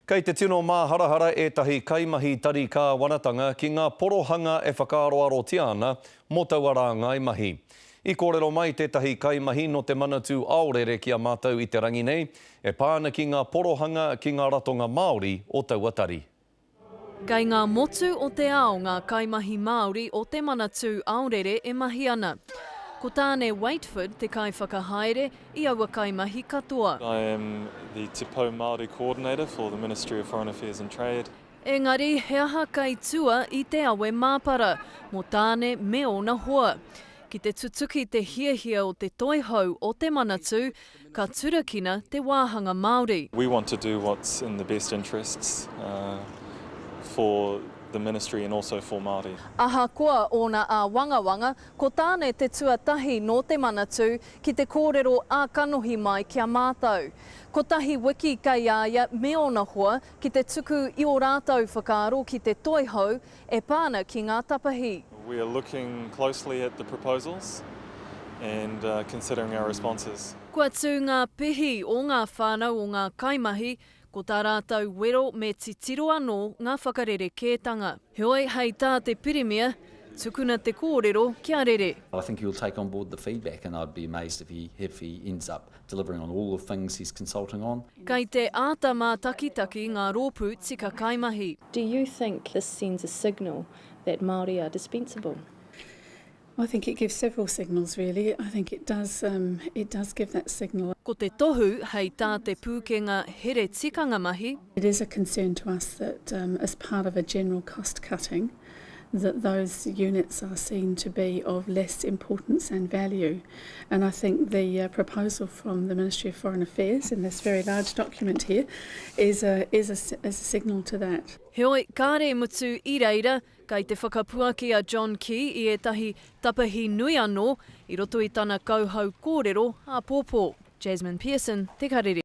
Kei te tino mā harahara ētahi kaimahi tari ka wanatanga ki ngā porohanga e whakaroarotia ana mō taua rā ngai mahi. I kōrero mai tētahi kaimahi no te manatū aorere ki a mātou i te rangi nei, e pāna ki ngā porohanga ki ngā ratonga Māori o taua tari. Kei ngā motu o te ao ngā kaimahi Māori o te manatū aorere e mahi ana. Ko tāne Waitford te kai whakahaere I aua kaimahi katoa. I am the Te Pou Māori Coordinator for the Ministry of Foreign Affairs and Trade. Engari, he aha kai tua I te awe māpara, mō tāne me ona hoa. Ki te tutuki te hiahia o te toihau o te manatū, ka turakina te wāhanga Māori. We want to do what's in the best interests for the ministry and also for Māori. Aha koa ona a wangawanga, ko tāne te tuatahi no te manatū ki te kōrero a kanohi mai kia mātou. Ko tahi wiki kai aia me ona hoa ki te tuku I o rātou whakaaro ki te toihau e pāna ki ngā tapahi. We are looking closely at the proposals and considering our responses. Kua tū ngā pihi o ngā whānau o ngā kaimahi, ko tā rātou wero me titiro anō ngā whakarere kētanga. Heoi hei tā te pirimia, tukuna te kōrero kia rere. I think he'll take on board the feedback and I'd be amazed if he ends up delivering on all the things he's consulting on. Kei te ātama takitaki ngā rōpū tika kaimahi. Do you think this sends a signal that Māori are dispensable? I think it gives several signals really. I think it does give that signal. Ko te tohu hei tā te pūkenga here tikanga mahi. It is a concern to us that as part of a general cost cutting, that those units are seen to be of less importance and value. And I think the proposal from the Ministry of Foreign Affairs in this very large document here is a signal to that. Heoi, kāre mutu I reira, kei te whakapuaki a John Key I etahi tapahi nui anō, I roto I tana kauhau kōrero a pōpō. Jasmine Pearson, Te Karere.